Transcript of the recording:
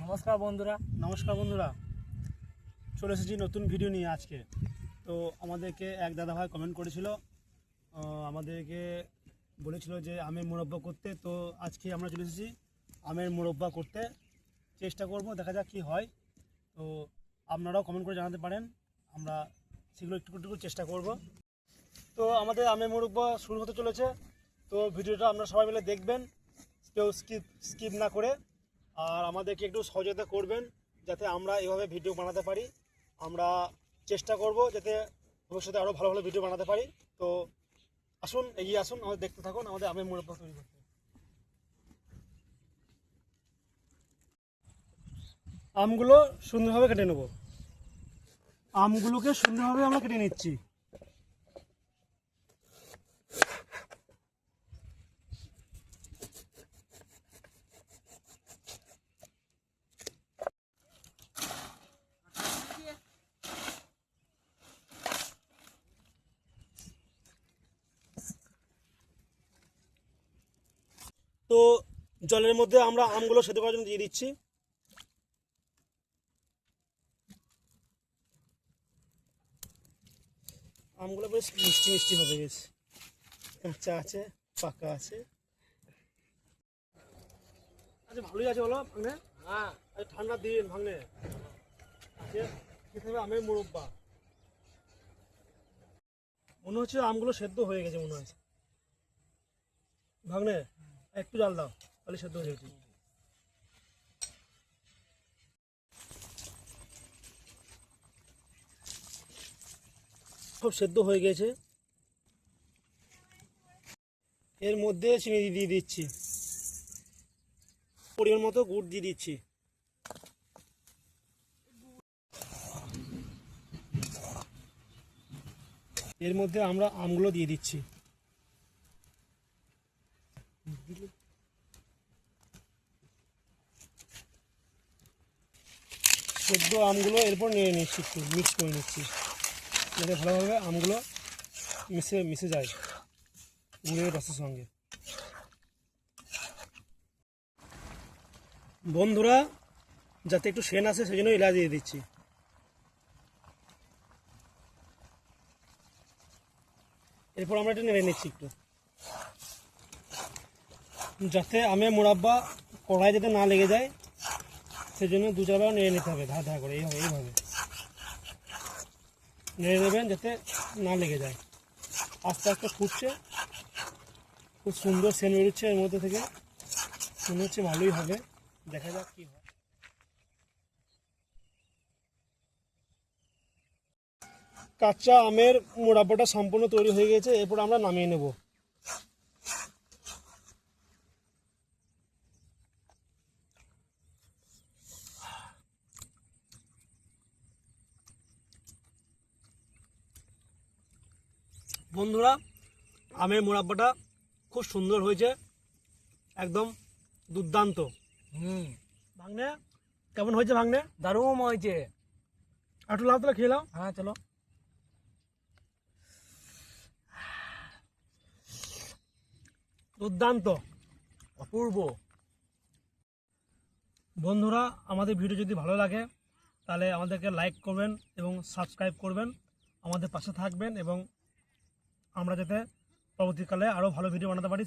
নমস্কার বন্ধুরা, চলে এসেছি নতুন ভিডিও নিয়ে আজকে। তো আমাদেরকে এক দাদাভাই কমেন্ট করেছিল, আমাদেরকে বলেছিল যে আমের মোরব্বা করতে। তো আজকে আমরা চলে এসেছি আমের মোরব্বা করতে, চেষ্টা করব, দেখা যাক কী হয়। তো আপনারাও কমেন্ট করে জানাতে পারেন, আমরা সেগুলো একটু চেষ্টা করব। তো আমাদের আমের মোরব্বা শুরু হতে চলেছে। তো ভিডিওটা আপনারা সবাই মিলে দেখবেন, কেউ স্কিপ না করে, আর আমাদেরকে একটু সহযোগিতা করবেন যাতে আমরা এভাবে ভিডিও বানাতে পারি। আমরা চেষ্টা করব যাতে ভবিষ্যতে আরও ভালো ভালো ভিডিও বানাতে পারি। তো আসুন, এগিয়ে আসুন, আমাদের দেখতে থাকুন আমাদের আমের মোরব্বা তৈরি করতে। আমগুলো সুন্দরভাবে কেটে নেব, আমগুলোকে সুন্দরভাবে আমরা কেটে নিচ্ছি। তো জলের মধ্যে আমরা আমগুলো সেদ্ধ করার জন্য দিয়ে দিচ্ছি। আমগুলো বেশ মিষ্টি মিষ্টি হবে, বেশ কাঁচা আছে, পাকা আছে। আচ্ছা, ভালোই আছে বলো ভাঙনে? হ্যাঁ, ঠান্ডার দিন ভাঙনে আছে, খেতে হবে আমের মোরব্বা। মনে হচ্ছে আমগুলো সেদ্ধ হয়ে গেছে মনে হচ্ছে ভাঙনে। একটু জাল দাও, তাহলে সেদ্ধ হয়ে গেছে। সব সেদ্ধ হয়ে গেছে। এর মধ্যে চিনি দিয়ে দিচ্ছি, পরিমাণ মতো গুড় দিয়ে দিচ্ছি। এর মধ্যে আমরা আমগুলো দিয়ে দিচ্ছি। সেদ্ধ আমগুলো এরপর নিয়ে নিচ্ছি, একটু মিক্স করে নিচ্ছি যাতে ভালোভাবে আমগুলো মিশে যায় গুড়ের রসের সঙ্গে। বন্ধুরা, যাতে একটু সেন আসে সেই জন্য এলাচ দিয়ে দিচ্ছি। এরপর আমরা এটা নেড়ে নিচ্ছি একটু, যাতে আমের মোরব্বা কড়াই যাতে না লেগে যায়, সেই জন্য দু চারবার নেড়ে নিতে হবে ধার ধার করে। এইভাবে নেড়ে নেবেন যাতে না লেগে যায়। আস্তে আস্তে ফুটছে, খুব সুন্দর সেন্ট বেরোচ্ছে এর মধ্যে থেকে, মনে হচ্ছে ভালোই হবে। দেখা যাক কী হয়। কাঁচা আমের মোরব্বাটা সম্পূর্ণ তৈরি হয়ে গেছে, এরপর আমরা নামিয়ে নেব। বন্ধুরা, আমের মোরব্বাটা খুব সুন্দর হয়েছে, একদম দুর্দান্ত। ভাঙনে কেমন হয়েছে? ভাঙনে দারুণ হয়েছে। একটু লাভ তাহলে খেয়ে নাও। হ্যাঁ চলো। দুর্দান্ত, অপূর্ব। বন্ধুরা, আমাদের ভিডিও যদি ভালো লাগে তাহলে আমাদেরকে লাইক করবেন এবং সাবস্ক্রাইব করবেন, আমাদের পাশে থাকবেন, এবং আমরা যাতে পরবর্তীকালে আরও ভালো ভিডিও বানাতে পারি।